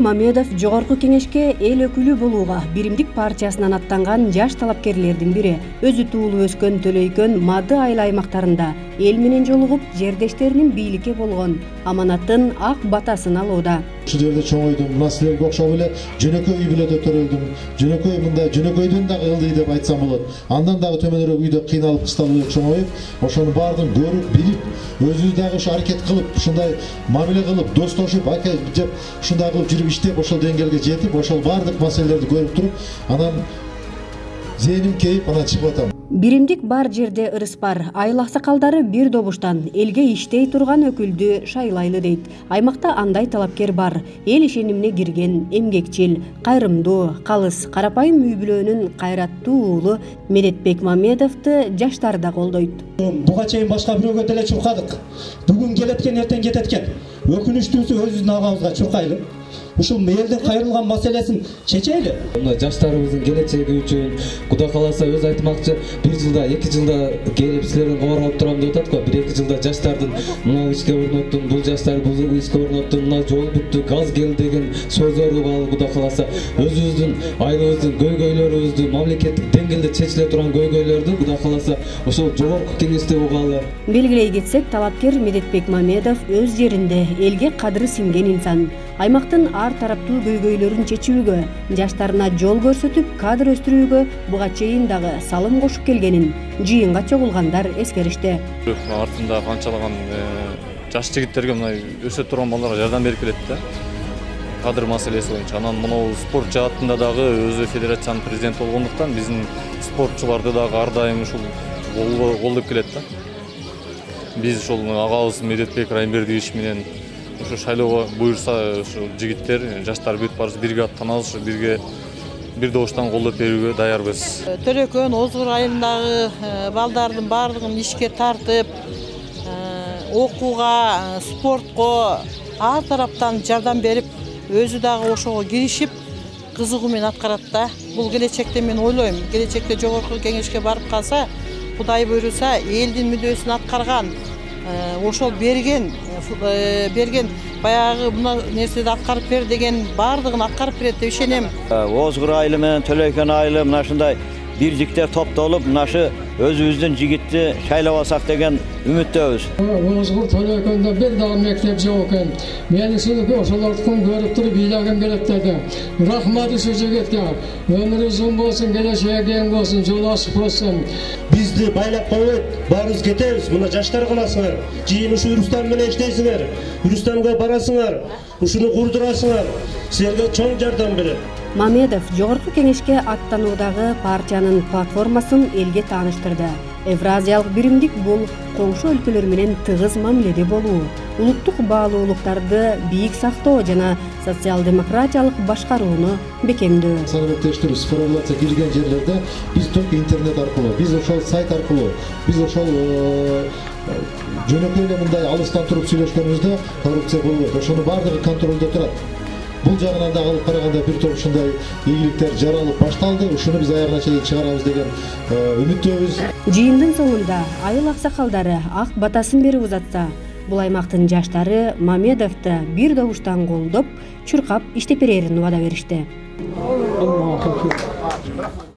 Мамедов жогорку кеңешке эл өкүлү болууга биримдик партиясынан аттанган жаш талапкерлердин бири. Өзү туулуп өскөн Төлөйкөн, Мады айыл аймактарында эл менен жолугуп, жердештеринин бийликке болгон аманатын ак батасын алууда. Ушул жерде чоңойдум, мына силерге окшоп эле жөнөкөй үй бүлөдө төрөлдүм. Жөнөкөй мындай жөнөкөйдөн дагы ылдый деп айтсам болот. Андан дагы төмөнүрөөк үйдө кыйналып, кысталып чоңоюп, ошонун баардыгын көрүп, билип, өзүбүз дагы ушу аракет кылып, ушундай мамиле кылып, достошуп, ака деп ушундай кылып жүрүп иштеп, ошол деңгээлге жетип, ошол баардык маселелерди көрүп туруп, анан зээним кейип, анан чыгып атам. Биримдик бар жерде ырыс бар. Айыл аксакалдары бир добуштан элге иштей турган өкүлдү шайлайлы дейт. Аймакта андай талапкер бар. Эл ишенимине кирген, эмгекчил, кайрымдуу, калыс, карапайым үй бүлөнүн кайраттуу уулу Медетбек Мамедовду жаштар да колдойт. Буга чейин башка бирөөгө деле чуркадык. Бүгүн келеткен, эртең кететкен. Өкүнүчтүүсү өзүбүздүн агабызга чуркайлы. Ушул элдин кайрылган маселесин чечели. Мына жаштарыбыздын келечеги үчүн Кудай кааласа өз айтмакчы, бир жылда, 2 жылда келип силердин кабар алып турам деп атат го. 1-2 жылда жаштардын мына ишке орноттум, бул жаштар бул ишке орноттум, мына жол бүттү, газ келди деген сөздөрдү алып Кудай кааласа өзүбүздүн айылыбыздын көйгөйлөрүбүздү мамлекеттик деңгээлде чечиле турган көйгөйлөрдү Кудай кааласа ошол жогорку кеңеште угалы. Белгилей кетсек, талапкер Медетбек Мамедов өз жеринде элге кадыры сиңген инсан. Аймактын ар тараптуу көйгөйлөрүн чечүүгө, жаштарына жол көрсөтүп, кадр өстүрүүгө буга чейин дагы салым кошуп келгенин жыйынга чогулгандар эскеришти. Артында канчалаган жаш жигиттерге мына өсө турган балдарга жардам берип келет да. Кадр маселеси боюнча. Анан мына спорт жаатында дагы өзү федерациянын президенти болгондуктан биздин спортчуларды дагы ар дайым ушул колдоп келет да. Биз ушул агабыз Медетбек Райымбердиевич менен ушу шайлоого буюрса, ушу жигиттер, жаштар бүт барыбыз бирге аттанабыз, ушу бирге бир добуштан колдоп берүүгө даярбыз. Төлөйкөн, Озгур айылындагы балдардын баардыгын ишке тартып, окууга, спортко ар тараптан жардам берип, өзү дагы ошого киришип, кызыгуу менен аткарат да. Бул келечекте мен ойлойм, келечекте жогорку кеңешке барып калса, Кудай буйруса, элдин мүддөсүн аткарган, ошол берген баягы мына нерседи аткарып бер деген баардыгын аткарып берет деп ишенем. Озгур айылы менен Төлөйкөн айылы мына ушундай бирдиктер топтолуп, мынашы өзүбүздүн жигитти шайлап алсак деген үмүттөбүз. Озгур Төлөйкөндө бир дагы мектеп жок экен. Мени ошолордукун көрүп туруп ыйлагым келет деди. Рахмат ушу жигитке. Өмүрү узун болсун, келечеги кең болсун, жолу ачык болсун. Бизди байлап койбойт, баарыбыз кетебиз. Мына жаштар каласыңар. Жыйын ушу Рустам менен иштейсиңер. Рустамга барасыңар, ушуну курдурасыңар. Силерге чоң жардам берет. Мамедов жогорку кеңешке аттануудагы партиянын платформасын элге тааныштырды. Евразиялык биримдик бул коңшу өлкөлөр менен тыгыз мамиледе болуу, улуттук баалуулуктарды бийик сактоо жана социал-демократиялык башкарууну бекемдөө. Санариптештирүү сформулация кирген жерлерде биз только интернет аркылуу, биз ошол сайт аркылуу, биз ошол жөнөкөй эле мындай алыстан туруп сүйлөшкөнүбүздө коррупция болбойт. Ошонун баардыгы контролдо турат. Бул жагынан дагы алып караганда бир топ ушундай ийгиликтер жаралып башталды. Ушуну биз аягына чейин чыгарабыз деген үмүттөбүз. Жыйындын соңунда айыл аксакалдары ак батасын берип узатса, бул аймактын жаштары Мамедовду бир добуштан колдоп, чуркап иштеп берерин убада беришти.